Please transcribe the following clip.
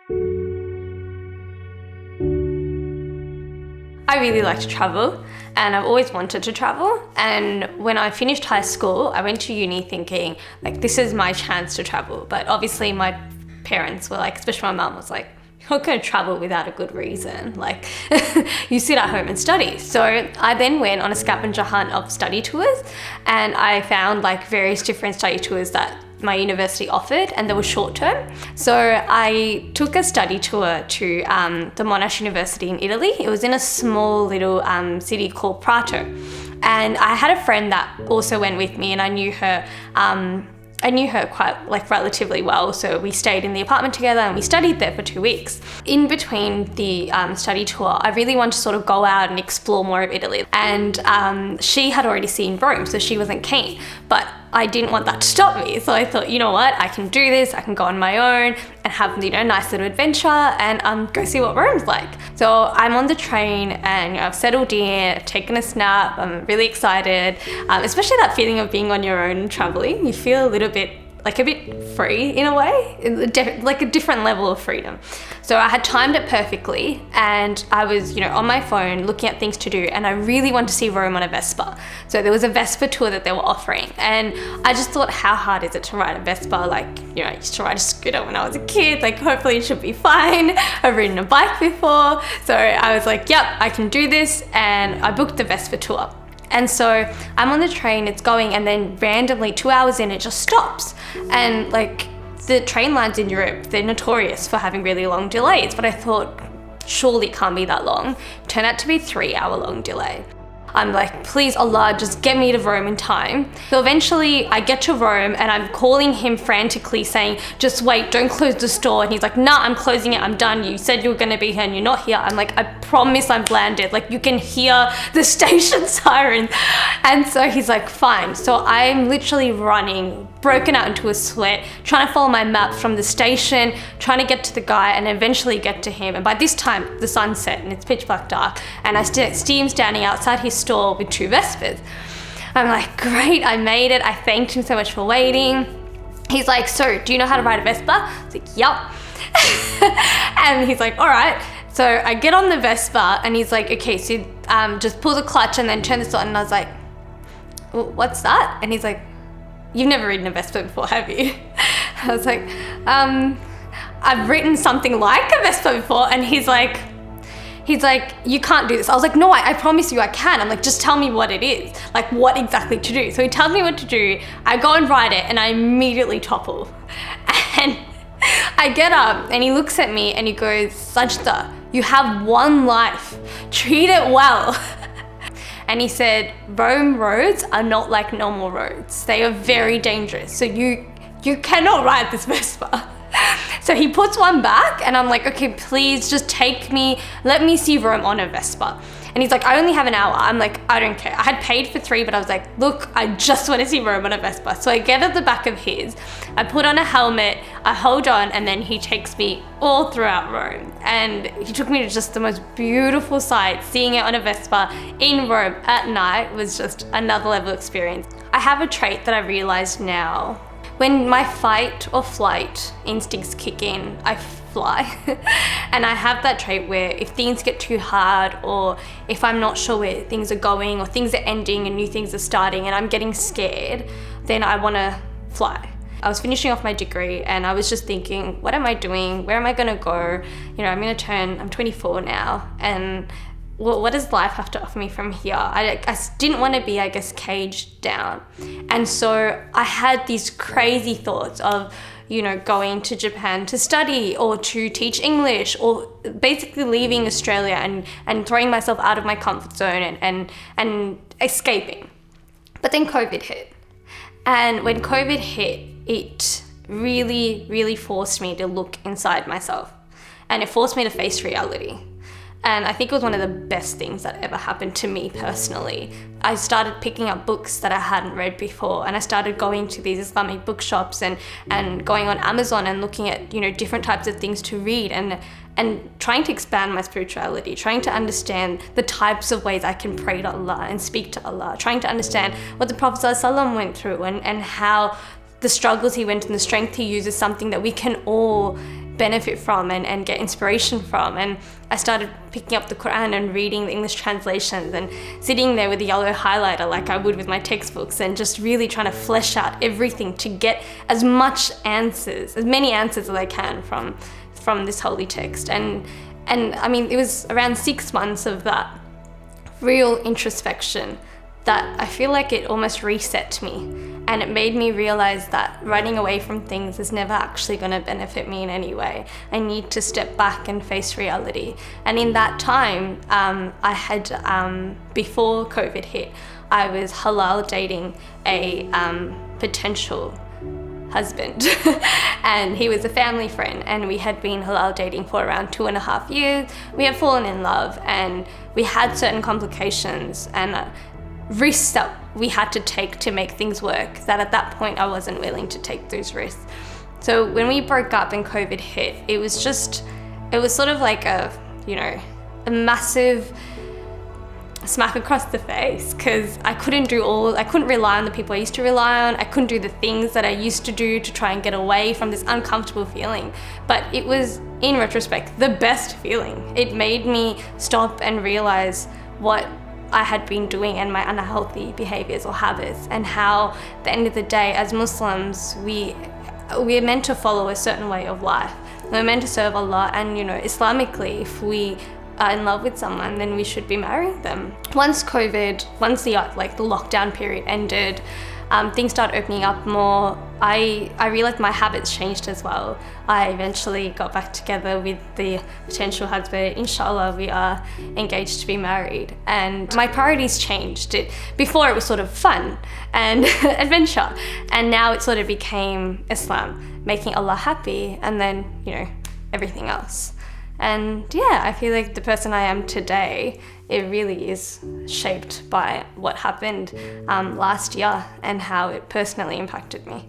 I really like to travel, and I've always wanted to travel. And when I finished high school, I went to uni thinking, like, this is my chance to travel. But obviously my parents were like, especially my mum was like, you're not going to travel without a good reason. Like, you sit at home and study. So I then went on a scavenger hunt of study tours, and I found like various different study tours that my university offered, and they were short term. So I took a study tour to the Monash University in Italy. It was in a small little city called Prato. And I had a friend that also went with me, and I knew her quite like relatively well. So we stayed in the apartment together and we studied there for 2 weeks. In between the study tour, I really wanted to sort of go out and explore more of Italy. And she had already seen Rome, so she wasn't keen. But I didn't want that to stop me. So I thought, you know what, I can do this. I can go on my own and have, a nice little adventure and go see what Rome's like. So I'm on the train and I've settled in, I've taken a snap. I'm really excited, especially that feeling of being on your own and traveling. You feel a little bit free in a way, like a different level of freedom. So I had timed it perfectly, and I was, on my phone looking at things to do, and I really wanted to see Rome on a Vespa. So there was a Vespa tour that they were offering, and I just thought, how hard is it to ride a Vespa? Like, I used to ride a scooter when I was a kid, like hopefully it should be fine. I've ridden a bike before. So I was like, yep, I can do this, and I booked the Vespa tour. And so I'm on the train, it's going, and then randomly 2 hours in, it just stops. And like the train lines in Europe, they're notorious for having really long delays, but I thought, surely it can't be that long. Turned out to be 3 hour long delay. I'm like, please Allah, just get me to Rome in time. So eventually I get to Rome and I'm calling him frantically saying, just wait, don't close the store. And he's like, nah, I'm closing it, I'm done. You said you were gonna be here and you're not here. I'm like, I promise I've landed. Like, you can hear the station sirens. And so he's like, fine. So I'm literally running, broken out into a sweat, trying to follow my map from the station, trying to get to the guy and eventually get to him. And by this time, the sun's set and it's pitch black dark. And I see him standing outside his store with 2 Vespas. I'm like, great, I made it. I thanked him so much for waiting. He's like, so do you know how to ride a Vespa? I was like, yup. And he's like, all right. So I get on the Vespa and he's like, okay, so just pull the clutch and then turn this on. And I was like, what's that? And he's like, you've never ridden a Vespa before, have you? I was like, I've ridden something like a Vespa before. And he's like, you can't do this. I was like, no, I promise you I can. I'm like, just tell me what it is, like what exactly to do. So he tells me what to do. I go and ride it and I immediately topple. And I get up and he looks at me and he goes, Sajda, you have one life. Treat it well. And he said, Rome roads are not like normal roads. They are very dangerous. So you cannot ride this Vespa. So he puts one back and I'm like, okay, please just take me, let me see Rome on a Vespa. And he's like, I only have an hour. I'm like, I don't care. I had paid for 3, but I was like, look, I just want to see Rome on a Vespa. So I get at the back of his, I put on a helmet, I hold on, and then he takes me all throughout Rome. And he took me to just the most beautiful sight. Seeing it on a Vespa in Rome at night was just another level experience. I have a trait that I realized now. When my fight or flight instincts kick in, I fly. And I have that trait where if things get too hard or if I'm not sure where things are going or things are ending and new things are starting and I'm getting scared, then I want to fly. I was finishing off my degree and I was just thinking, what am I doing? Where am I going to go? I'm 24 now, and what does life have to offer me from here? I didn't want to be, caged down. And so I had these crazy thoughts of, going to Japan to study or to teach English, or basically leaving Australia and throwing myself out of my comfort zone and escaping. But then COVID hit. And when COVID hit, it really, really forced me to look inside myself. And it forced me to face reality. And I think it was one of the best things that ever happened to me personally. I started picking up books that I hadn't read before, and I started going to these Islamic bookshops and going on Amazon and looking at, different types of things to read and trying to expand my spirituality, trying to understand the types of ways I can pray to Allah and speak to Allah, trying to understand what the Prophet ﷺ went through and how the struggles he went and the strength he used is something that we can all benefit from and get inspiration from. And I started picking up the Quran and reading the English translations and sitting there with a yellow highlighter like I would with my textbooks, and just really trying to flesh out everything to get as many answers as I can from this holy text. And I mean, it was around 6 months of that real introspection that I feel like it almost reset me. And it made me realize that running away from things is never actually going to benefit me in any way. I need to step back and face reality. And in that time, I had, before COVID hit, I was halal dating a potential husband. And he was a family friend, and we had been halal dating for around 2.5 years. We had fallen in love, and we had certain complications and risks that we had to take to make things work, that at that point I wasn't willing to take those risks. So when we broke up and COVID hit, it was sort of like a massive smack across the face, because I couldn't rely on the people I used to rely on. I couldn't do the things that I used to do to try and get away from this uncomfortable feeling. But it was, in retrospect, the best feeling. It made me stop and realize what I had been doing and my unhealthy behaviors or habits, and how at the end of the day, as Muslims, we are meant to follow a certain way of life. We're meant to serve Allah, and Islamically, if we are in love with someone, then we should be marrying them. Once the lockdown period ended, things started opening up more. I realized my habits changed as well. I eventually got back together with the potential husband. Inshallah, we are engaged to be married. And my priorities changed. Before it was sort of fun and adventure. And now it sort of became Islam, making Allah happy, and then, everything else. And yeah, I feel like the person I am today, it really is shaped by what happened last year and how it personally impacted me.